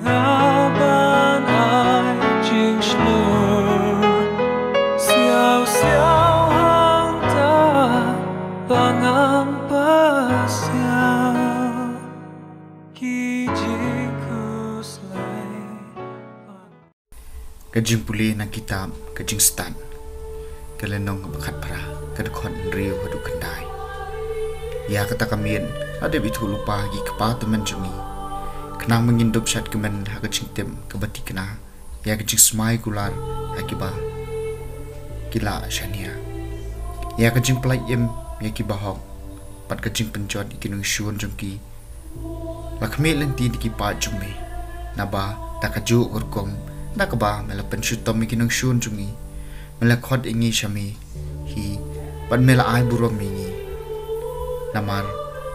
ban ai chinh slur xiao xiao hang ta bangam pasiao ki jikus lai kajing puli na kitab kajing stan kalenong bakat para kadakon riu hadu kandai ya kata kamien ada bitu lupa gi kapa teman jumi kenang mengindup syat kemen ha kajing tem kebati kena ya kajing smai kular akiba kila shania ya kajing pelai em ya ki bahok pat kajing penjot ikinung syun jongki lakme lenti di kipa jumi naba takaju urkom nakaba mela penshutom ikinung syun jungi mela khod ingi shami hi pan mela ai burom mingi namar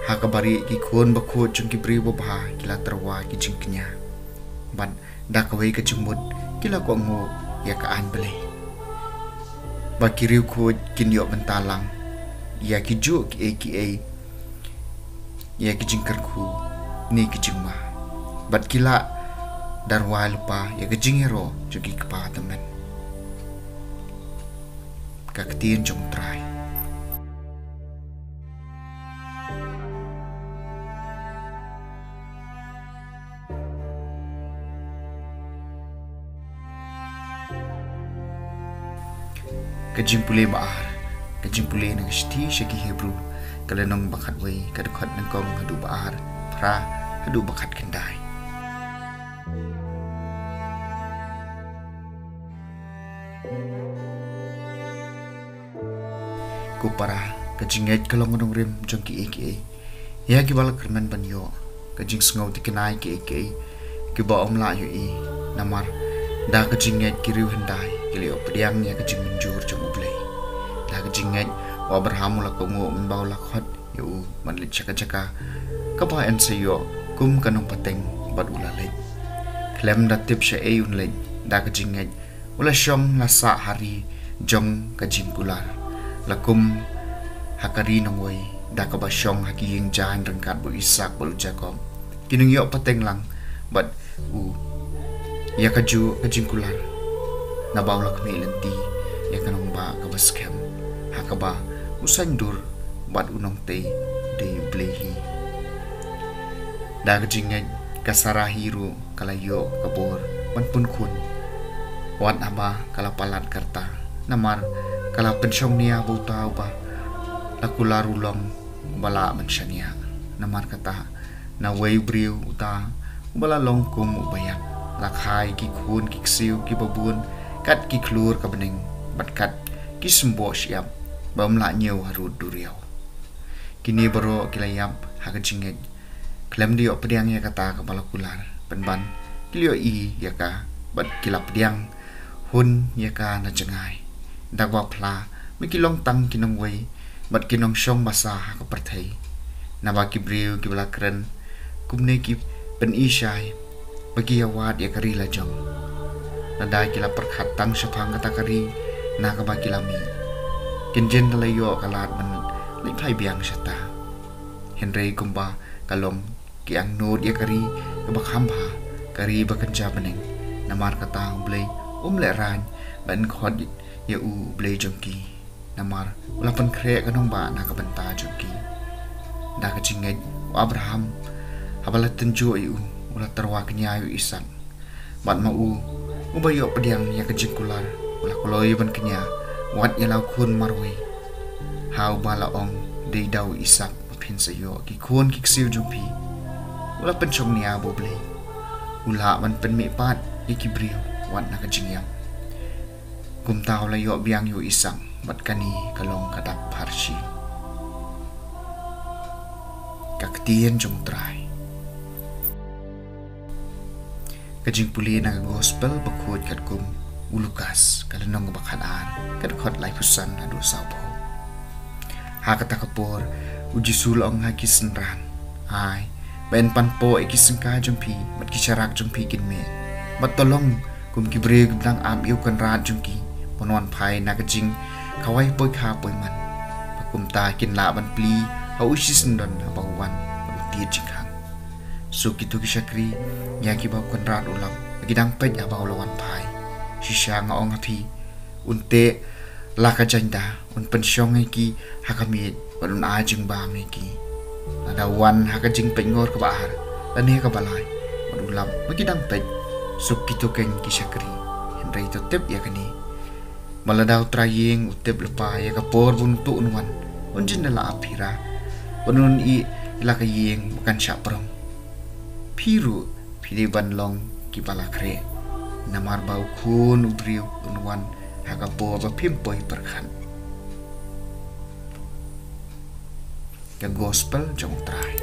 hakabari ki khon bakho jungki bri bo bha kila terwa ki jingknya ban dakawai ka jumut kila ko ngo ya ka an bele bakiriu ko kinyo bentalang ya ki ju ki aka ya ki jingkar khu ni ki jingma bat kila darwa lupa ya ke jingero jugi kepa temen kaktiin jong try kajing pule maar kajing pule nang sti shaki hebrew kalenong bakat wei kadukhat nang kong hadu baar pra hadu bakat kendai kupara kajing ngait kalong nong rim jongki aka ya ki bala kerman banyo kajing sngau tikenai ki aka ki ba omla yu i namar da kajing ngait ki riu hendai kili opdiang ya kajing menjur jong ublei da kajing ngait wa abraham la ko ngo mbau la khot yu manlit chaka chaka kapa en sayo kum kanong pateng bad ulalai klem da tip sha ayun lei da kajing ngait ula shom la sa hari jong kajing kular lakum hakari nongoi da ka basyong hakiyeng jan rengkat bu Isak bu Jakob kinung yo pateng lang but ya kaju kajing kular na bawla kami lenti ya kanong ba ka baskem hakaba usandur bat unong te de blehi da kajing kasarahiru kalayo kabor manpun kun wat aba kalapalat karta namar kala pensyong niya butau ba lakularulong bala mensyania namar kata na way briu uta bala longkum ubayak lakhai ki khun ki ksiu ki babun kat ki klur ka bening bat kat ki sembo siap bamla nyeu harud duriau kini baro kilayap hakajinget klem dio pediang ya kata ka bala kular penban kilio i ya ka bat kilap diang hun ya ka na jengai dakwa pla mikilong tang kinong way bat kinong syong basa ka perthai naba ki briu ki bala kren kumne ki pen isyai bagi awat ya kari la jong nadai kila perkhat tang syapang kata kari na ka bagi lami kinjen dalayo kalat man lipai biang syata henry kumba kalong ki ang nod ya kari ka bakhamba kari bakenja bening namar kata blay le ran ban khod ya blay jongki namar ula pan kre kanong ba na ka banta jongki da ka jinged Abraham habala tenjo ula terwa kenya Isak bat mau ubayo pediang ya ka jingkular ula koloi ban kenya wat ya lau kun marwi hau bala ong de dau Isak pin sayo ki kun ki ksiu jongpi ula penchong nia bo blay ula man pen me pat ikibriu wat na ka jingyam kum tau la yo biang yu Isak bat kani kalong kadak parsi kaktien jong trai kajing puli na gospel bakut kat kum ulukas kalenong bakhanan kat khot lai pusan adu saupo ha kata kapor uji sulong ha kisenran ai ben panpo ikisengka jompi mat kisarak jompi kinme bat tolong kum kibreg dang am yu kan rat jomki ponon phai na kajing kawai poi kha poi man pakum ta kin la ban pli ha usi sendon ha bangwan ti jikang So kitu kisakri nya ki bau kan rat ulam gidang pet ya bau lawan pai shisha nga ong api unte laka janda un pensyong ki hakami wadun ajing ba me ki ada wan hakajing pengor ke bahar dan he ka balai wadulam magidang pet so kitu ken kisakri henry to tep ya kani maladau traying utep lepa ya ka por buntu unwan unjin la apira unun I laka yeng bukan syaprong piru pidi banlong ki balakre namar bau kun ubriu unwan haka bo ba pimpoi perkhan ke gospel jong trai